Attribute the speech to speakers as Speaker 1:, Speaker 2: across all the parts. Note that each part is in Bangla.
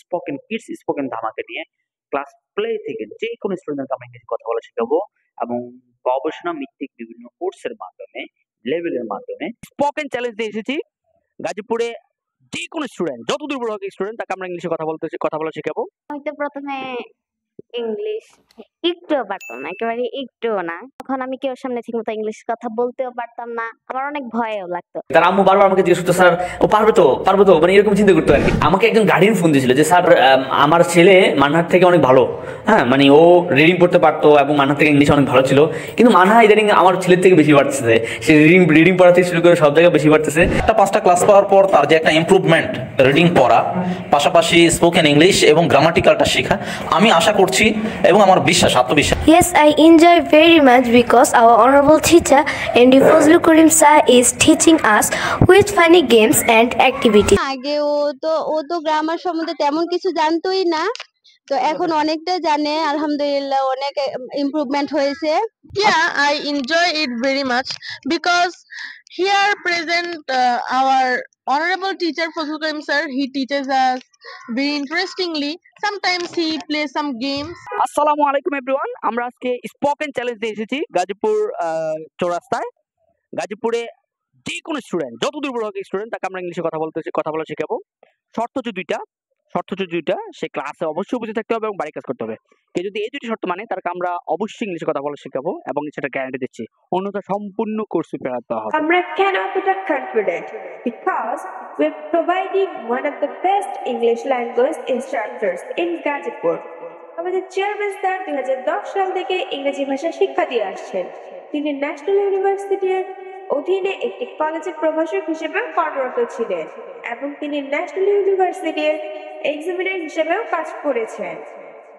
Speaker 1: স্পোকেন কিডস স্পোকেন ধামাকা নিয়ে ক্লাস প্লে থেকে যে কোনো স্টুডেন্টকে আমরা ইংরেজি কথা বলা শেখাবো এবং গবেষণা ভিত্তিক বিভিন্ন কোর্সের মাধ্যমে লেভেলের মাধ্যমে স্পোকেন চ্যালেঞ্জ দিয়ে এসেছি গাজীপুরে যে কোনো স্টুডেন্ট যত দূর হোক স্টুডেন্ট তাকে আমরা ইংলিশে কথা বলা শেখাবো।
Speaker 2: হয়তো প্রথমে ইংলিশ একটুও পারতাম না, একেবারে একটুও না। তখন আমি কেউ সামনে ঠিক মতো ইংলিশ কথা বলতেও পারতাম না, আমার অনেক ভয়ও লাগতো।
Speaker 3: তার আম্মু বারবার আমাকে জিজ্ঞেস করতো, স্যার ও পারবে তো মানে এরকম চিন্তা করতো আর কি। আমাকে একজন গার্ডিয়ান ফোন দিয়েছিল যে স্যার আমার ছেলে মানহার থেকে অনেক ভালো, হ্যাঁ মানে ও রিডিং পড়তে পারতো এবং মানহার থেকে ইংলিশ অনেক ভালো ছিল, কিন্তু মানহা ইদানিং আমার ছেলের থেকে বেশি পারতেছে, সে রিডিং পড়া থেকে শুরু করে সব জায়গায় বেশি পারতেছে।
Speaker 4: একটা 5টা ক্লাস পাওয়ার পর তার যে একটা ইমপ্রুভমেন্ট, রিডিং পড়া পাশাপাশি স্পোকেন ইংলিশ এবং গ্রামাটিক্যালটা শেখা, আমি আশা করছি এবং আমার আত্মবিশ্বাস।
Speaker 5: Yes, I enjoy very much because our honorable teacher MD Fazlul Karim sir is teaching us with funny games and activities.
Speaker 6: আগে ও তো গ্রামার সম্বন্ধে তেমন কিছু জানতোই না, তো এখন অনেকটা জানে, আলহামদুলিল্লাহ অনেক ইমপ্রুভমেন্ট হয়েছে।
Speaker 7: Yeah, I enjoy it very much because here present our honorable teacher Fazlul Karim sir. He teaches us very interestingly. Sometimes he plays some games.
Speaker 1: আসসালামু আলাইকুম এভরিওয়ান, আমরা আজকে স্পোকেন চ্যালেঞ্জ দিয়ে এসেছি গাজীপুর চৌরাস্তায়। গাজীপুরে যে কোনো স্টুডেন্ট যত দূর হোক স্টুডেন্ট তাকে আমরা ইংলিশে কথা বলা শেখাবো। শর্ত হচ্ছে দুইটা, সে ক্লাসে অবশ্যই উপস্থিত থাকতে হবে এবং বাড়ির কাজ করতে হবে। কেউ যদি এই দুটি শর্ত মানে তাকে আমরা অবশ্যই ইংলিশে কথা বলা শেখাবো এবং সেটা গ্যারান্টি দিচ্ছি, অন্যথা সম্পূর্ণ কোর্স ফেরত দেওয়া হবে।
Speaker 8: আমরা কেন এতটা confident? Because we're providing one of the best English language instructors in Gazipur. আমাদের চেয়ারম্যান স্যার 2010 সাল থেকে ইংরেজি ভাষা শিক্ষা দিয়ে আসছেন। তিনি ন্যাশনাল ইউনিভার্সিটির অধীনে একটি কলেজের প্রভাষক হিসেবে কর্মরত ছিলেন এবং তিনি ন্যাশনাল ইউনিভার্সিটির এক্সামিনার হিসেবেও কাজ করেছেন।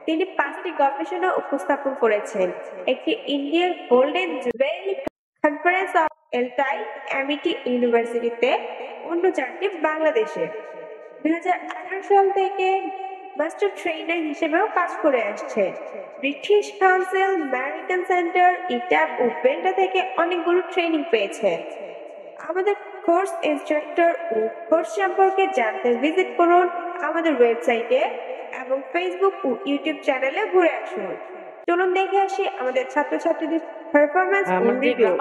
Speaker 8: তিনি 5টি গবেষণা উপস্থাপন করেছেন, একটি ইন্ডিয়ার গোল্ডেন জুবেলি কনফারেন্স অফ এলটাই অ্যামিটি ইউনিভার্সিটিতে, অন্য 4টি বাংলাদেশে। 2018 সাল থেকে মাস্টার ট্রেনার হিসেবেও কাজ করে আসছেন। ব্রিটিশ কাউন্সিল, ম্যারিটাইম সেন্টার, ইটাব ও বেল্টা থেকে অনেকগুলো ট্রেনিং পেয়েছেন। আমাদের কোর্স ইনস্ট্রাক্টর ও কোর্স সম্পর্কে জানতে ভিজিট করুন আমাদের ওয়েবসাইটে এবং ফেসবুক ও ইউটিউব চ্যানেলে ঘুরে আসুন। চলুন দেখে আসি আমাদের ছাত্রছাত্রীদের পারফরম্যান্স ও রিভিউ।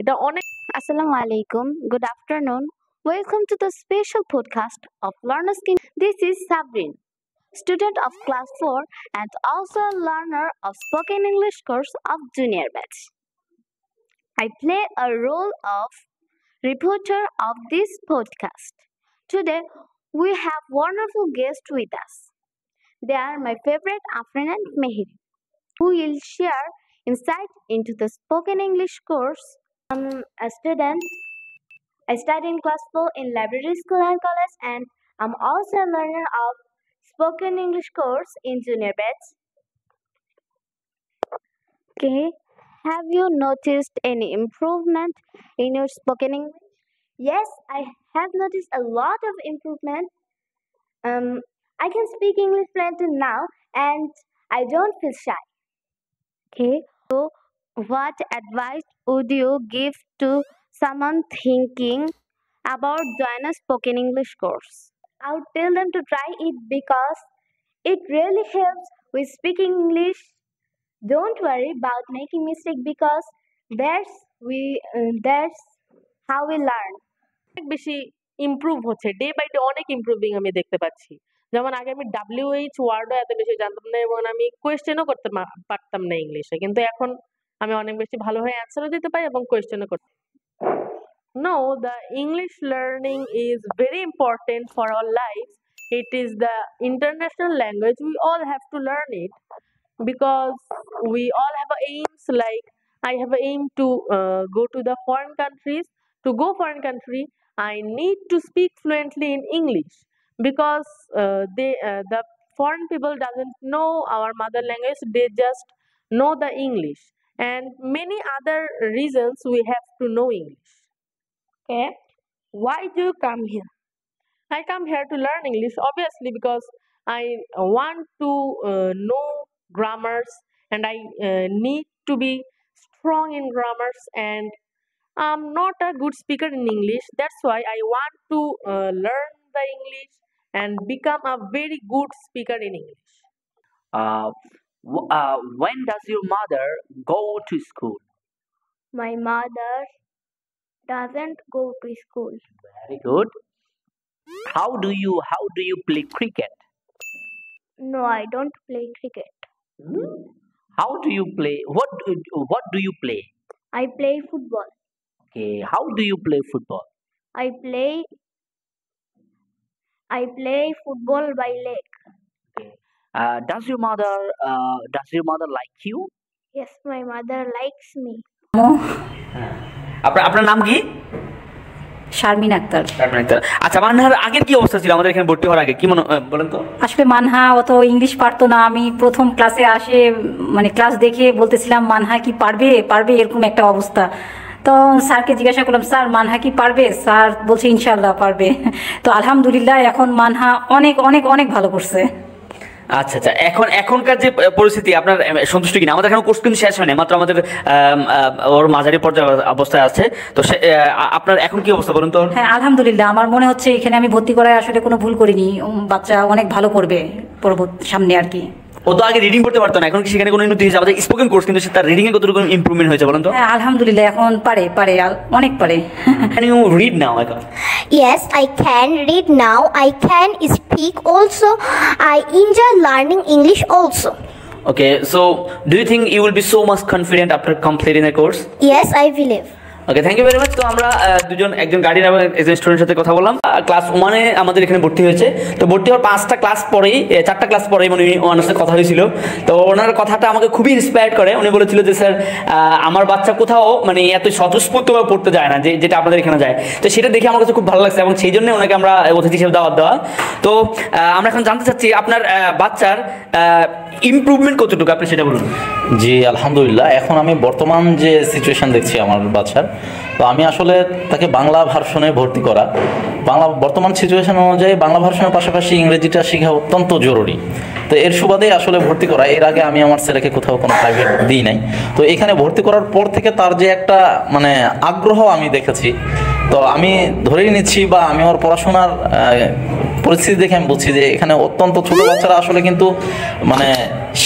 Speaker 1: এটা অনেক
Speaker 2: Assalamu alaikum, good afternoon. Welcome to the special podcast of Learners King. This is Sabrin, student of class 4 and also a learner of spoken English course of junior batch. I play a role of reporter of this podcast. Today we have wonderful guests with us. They are my favorite Afrin and Mehri, who will share insight into the spoken English course. I'm a student. I study in class 4 in Library School and College, and I'm also a learner of spoken English course in junior batch. Okay, have you noticed any improvement in your spoken English? Yes, I have noticed a lot of improvement. I can speak English fluently now, and I don't feel shy. Okay, so what advice would you give to someone thinking about join a spoken English course? I would tell them to try it because it really helps with speaking English. Don't worry about making mistake because that's how we learn.
Speaker 7: অনেক বেশি ইমপ্রুভ হচ্ছে, ডে বাই ডে অনেক ইমপ্রুভিং আমি দেখতে পাচ্ছি। যেমন আগে আমি WH ওয়ার্ডও এত বেশি জানতাম না এবং আমি কোয়েশ্চেনও করতে পারতাম না ইংলিশে, কিন্তু এখন আমি অনেক বেশি ভালোভাবে অ্যান্সারও দিতে পারি এবং কোয়েশ্চেনও করতে। No, the English learning is very important for our lives. It is the international language. We all have to learn it because we all have aims. Like I have an aim to go to the foreign countries. To go foreign country, I need to speak fluently in English because the foreign people doesn't know our mother language. They just know the English, and many other reasons we have to know English.
Speaker 8: Okay, why do you come here?
Speaker 7: I come here to learn English, obviously, because I want to know grammars and I need to be strong in grammars, and I'm not a good speaker in English. That's why I want to learn the English and become a very good speaker in English.
Speaker 1: Uh, when does your mother go to school?
Speaker 5: My mother doesn't go to school.
Speaker 1: Very good. How do you play cricket?
Speaker 5: No, I don't play cricket.
Speaker 1: How do you play? What do you play?
Speaker 5: I play football.
Speaker 1: Okay. How do you play football?
Speaker 5: I play football by leg.
Speaker 1: Okay. Does your mother like you?
Speaker 5: Yes, my mother likes me.
Speaker 3: আপনার নাম কি?
Speaker 9: শারমিন আক্তার।
Speaker 3: শারমিন আক্তার। আচ্ছা, মানহার আগের কি অবস্থা ছিল আমাদের এখানে ভর্তি হওয়ার আগে, কি মনে বলেন তো?
Speaker 9: আসলে মানহা অত ইংলিশ পারতো না। আমি প্রথম ক্লাসে আসে মানে ক্লাস দেখে বলতেছিলাম মানহা কি পারবে পারবে এরকম একটা অবস্থা। তো স্যারকে জিজ্ঞাসা করলাম, স্যার মানহা কি পারবে? স্যার বলছে ইনশাল্লাহ পারবে। তো আলহামদুলিল্লাহ এখন মানহা অনেক অনেক অনেক ভালো করছে।
Speaker 3: আচ্ছা আচ্ছা, এখনকার যে পরিস্থিতি আপনার সন্তুষ্ট কিনা? আমাদের এখন কোর্স কিন্তু শেষ হয়নি, মাত্র আমাদের ওর মাঝারি পর্যায়ে অবস্থায় আছে। তো আপনার এখন কি অবস্থা বলুন তো?
Speaker 9: হ্যাঁ আলহামদুলিল্লাহ, আমার মনে হচ্ছে এখানে আমি ভর্তি করায় আসলে কোনো ভুল করিনি। বাচ্চা অনেক ভালো করবে পরবর্তী সামনে আর কি।
Speaker 3: ও তো আগে রিডিং করতে পারতো না, এখন কি সেখানে কোনো উন্নতি হয়েছে? আমাদের স্পোকেন কোর্স কিন্তু তার রিডিং এ কতটুকু ইমপ্রুভমেন্ট হয়েছে বলুন তো?
Speaker 9: হ্যাঁ আলহামদুলিল্লাহ এখন পারে অনেক পারে।
Speaker 3: Can you read now?
Speaker 5: Yes, I can read now. I can speak also. I enjoy learning English also.
Speaker 3: Okay, so do you think you will be so much confident after completing the course?
Speaker 5: Yes, I believe.
Speaker 3: Okay, thank you very much. তো আমরা একজন গার্ডিয়ান এবং একজন স্টুডেন্টের সাথে কথা বললাম। ক্লাস 1-এ আমাদের এখানে ভর্তি হয়েছে। তো ভর্তি হওয়ার 4টা ক্লাস পরেই মানে ওনার সাথে কথা হয়েছিল। তো ওনার কথাটা আমাকে খুবই ইন্সপায়ার করে। উনি বলেছিল যে স্যার আমার বাচ্চা কোথাও মানে এত স্বতঃস্ফূর্তভাবে পড়তে যায় না যেটা আপনাদের এখানে যায়। তো সেটা দেখে আমার কাছে খুব ভালো লাগছে এবং সেই জন্য ওনাকে আমরা অতিথি হিসেবে দাওয়াত দেওয়া। তো আমরা এখন জানতে চাচ্ছি আপনার বাচ্চার ইমপ্রুভমেন্ট কতটুকু, আপনি সেটা বলুন।
Speaker 4: জি আলহামদুলিল্লাহ, এখন আমি বর্তমান যে সিচুয়েশন দেখছি আমার বাচ্চার, তো আমি আসলে তাকে বাংলা ভার্সনে ভর্তি করা, বর্তমান সিচুয়েশন অনুযায়ী বাংলা ভার্সনের পাশাপাশি ইংরেজিটা শেখা অত্যন্ত জরুরি। তো এর সুবাদে আসলে ভর্তি করা। এর আগে আমি আমার ছেলেকে কোথাও কোনো প্রাইভেট দিই নাই। তো এখানে ভর্তি করার পর থেকে তার যে একটা মানে আগ্রহ আমি দেখেছি, তো আমি ধরেই নিচ্ছি বা আমি ওর পড়াশোনার পরিস্থিতি দেখে আমি বুঝছি যে এখানে অত্যন্ত ছোট বাচ্চারা আসলে কিন্তু মানে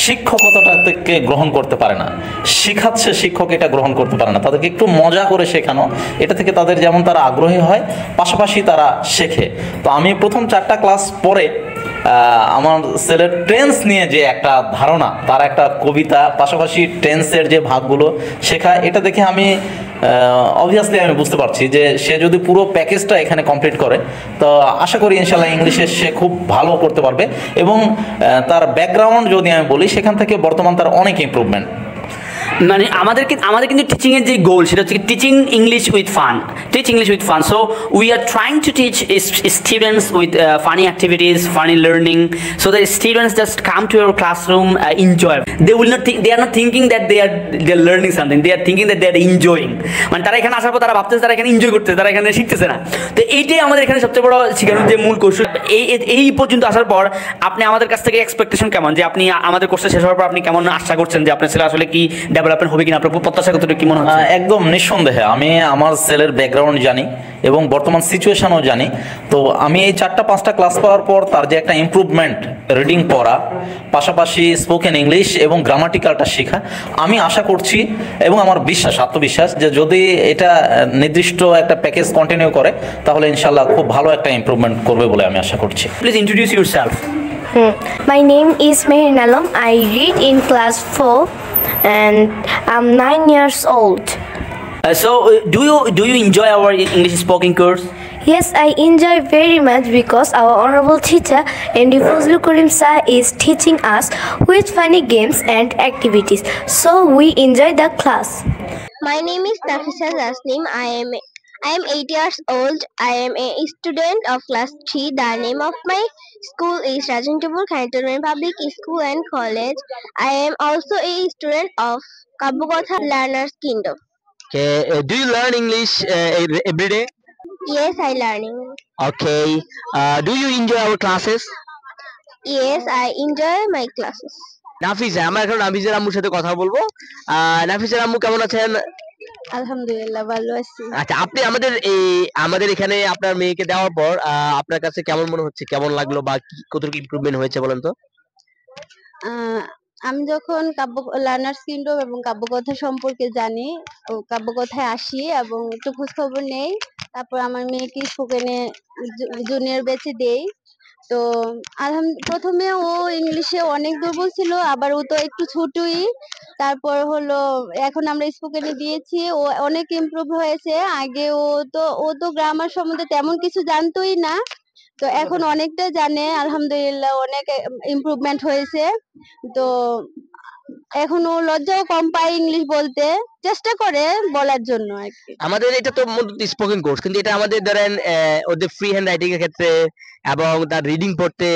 Speaker 4: শিক্ষকতাটাকে গ্রহণ করতে পারে না, শেখাচ্ছে শিক্ষক এটা গ্রহণ করতে পারে না। তাদেরকে একটু মজা করে শেখানো, এটা থেকে তাদের যেমন তারা আগ্রহী হয় পাশাপাশি তারা শেখে। তো আমি প্রথম 4টা ক্লাস পরে আমার ছেলের টেন্স নিয়ে যে একটা ধারণা, তার একটা কবিতা পাশাপাশি টেন্সের যে ভাগগুলো শেখা, এটা দেখে আমি অবভিয়াসলি আমি বুঝতে পারছি যে সে যদি পুরো প্যাকেজটা এখানে কমপ্লিট করে তো আশা করি ইনশাল্লাহ ইংলিশে সে খুব ভালো করতে পারবে। এবং তার ব্যাকগ্রাউন্ড যদি আমি বলি, সেখান থেকে বর্তমান তার অনেক ইমপ্রুভমেন্ট।
Speaker 3: মানে আমাদের কিন্তু টিচিং এর যে গোল সেটা হচ্ছে teaching English with fun, so we are trying to teach students with funny activities, funny learning, so that students just come to your classroom, enjoy. They are not thinking that they are learning something, they are thinking that they are enjoying. মানে তারা এখানে আসার পর তারা ভাবতেছে তারা এখানে এনজয় করতেছে, তারা এখানে শিখতেছে না। তো এইটাই আমাদের এখানে সবচেয়ে বড় শেখানোর যে মূল কৌশল। এই পর্যন্ত আসার পর আপনি আমাদের কাছ থেকে এক্সপেকটেশন কেমন, যে আপনি আমাদের কোর্সটা শেষ হওয়ার পর আপনি কেমন আশা করছেন যে আপনার ছেলে আসলে কি ডেভেলপমেন্ট হবে কিনা, আপনার প্রত্যাশা কতটুকু, কি মনে হচ্ছে?
Speaker 4: একদম নিঃসন্দেহে আমি আমার ছেলের ব্যাকগ্রাউন্ড জানি এবং বর্তমান সিচুয়েশনও জানি। তো আমি এই 4টা-5টা ক্লাস করার পর তার যে একটা ইমপ্রুভমেন্ট, রিডিং পড়া পাশাপাশি স্পোকেন ইংলিশ এবং গ্রামাটিক্যালটা শেখা, আমি আশা করছি এবং আমার আত্মবিশ্বাস যে যদি এটা নির্দিষ্ট একটা প্যাকেজ কন্টিনিউ করে তাহলে ইনশাল্লাহ খুব ভালো একটা ইমপ্রুভমেন্ট করবে বলে আমি আশা করছি।
Speaker 3: Please introduce yourself.
Speaker 5: My name is Meher Alam. I read in class 4 and I'm 9 years old.
Speaker 3: So do you enjoy our English spoken course?
Speaker 5: Yes, I enjoy very much because our honorable teacher MD Fazlul Karim sir is teaching us with funny games and activities. So we enjoy the class.
Speaker 6: My name is Nafisa Zasnim. I am 8 years old. I am a student of class 3. The name of my school is Rajendra Cantonment Public School and College. I am also a student of Kabukotha Learners Kingdom.
Speaker 1: Okay. Do you learn English every day?
Speaker 6: Yes, I learn English.
Speaker 1: Okay. Do you enjoy our classes?
Speaker 6: Yes, I enjoy my classes.
Speaker 1: Nafisa, আমরা এখন নাফিসার আম্মুর সাথে কথা বলবো। নাফিসার আম্মু কেমন আছেন?
Speaker 6: আলহামদুলিল্লাহ ভালো আছি।
Speaker 10: আচ্ছা, আপনি আমাদের এখানে আপনার মেয়েকে দেওয়ার পর আপনার কাছে কেমন মনে হচ্ছে, কেমন লাগলো, বা কতটুকু ইমপ্রুভমেন্ট হয়েছে বলেন তো?
Speaker 6: আমি যখন লার্নার্স কিংডম এবং কাব্যকথা সম্পর্কে জানি, ও কাব্যকথায় আসি এবং একটু খোঁজ খবর নেই, তারপর আমার মেয়েকে স্পোকেনে জুনিয়র ব্যাচে দেই। তো প্রথমে ও ইংলিশে অনেক দুর্বল ছিল, আবার ও তো একটু ছোটই। তারপর হলো এখন আমরা স্পোকেনে দিয়েছি, ও অনেক ইমপ্রুভ হয়েছে। আগে ও তো গ্রামার সম্বন্ধে তেমন কিছু জানতোই না, তো এখন অনেকটা জানে আলহামদুলিল্লাহ, অনেক ইমপ্রুভমেন্ট হয়েছে। তো এখন ও লজ্জাও কম পায় ইংলিশ বলতে, চেষ্টা করে বলার জন্য আর কি।
Speaker 10: আমাদের এটা তো মূলত স্পোকেন কোর্স, কিন্তু এটা আমাদের ধরেন ওদের ফ্রি হ্যান্ড রাইটিং এর ক্ষেত্রে এবং তার রিডিং পড়তে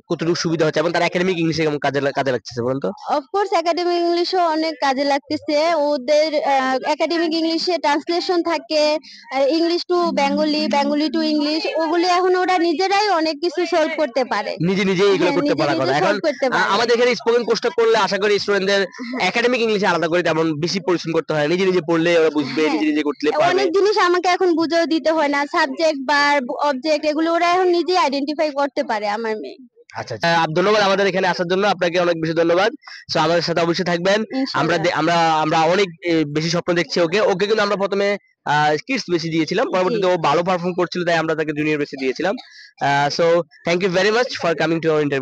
Speaker 10: কতটুকু সুবিধা হচ্ছে, এবং তার একাডেমিক ইংলিশে কেমন কাজে লাগছে বলেন তো?
Speaker 6: অফকোর্স একাডেমিক ইংলিশও অনেক কাজে লাগতেছে। ওদের একাডেমিক ইংলিশে ট্রান্সলেশন থাকে, English to Bengali, Bengali to English, ওগুলি এখন ওরা নিজেরাই অনেক কিছু সলভ করতে পারে,
Speaker 10: নিজে এগুলো করতে পারার কথা। এখন
Speaker 6: করতে পারে।
Speaker 10: আমাদের এখানে স্পোকেন কোর্সটা করলে আশা করি স্টুডেন্টদের একাডেমিক ইংলিশে আলাদা করে তেমন বেশি পরিশ্রম করতে হয়, নিজে পড়লে ওরা বুঝবে, নিজে করলে পারবে।
Speaker 6: অনেক জিনিস আমাকে এখন বুঝেও দিতে হয় না, সাবজেক্ট ভার্ব অবজেক্ট এগুলো ওরা এখন নিজেই আইডেন্টিফাই করতে পারে আমার মেয়ে।
Speaker 10: আচ্ছা, ধন্যবাদ আমাদের এখানে আসার জন্য, আপনাকে অনেক বেশি ধন্যবাদ। সো আমাদের সাথে অবশ্যই থাকবেন। আমরা অনেক বেশি স্বপ্ন দেখছি ওকে কিন্তু আমরা প্রথমে কিডস বেশি দিয়েছিলাম, পরবর্তীতে ও ভালো পারফর্ম করছিল, তাই আমরা তাকে জুনিয়র বেশি দিয়েছিলাম। So thank you very much for coming to our interview.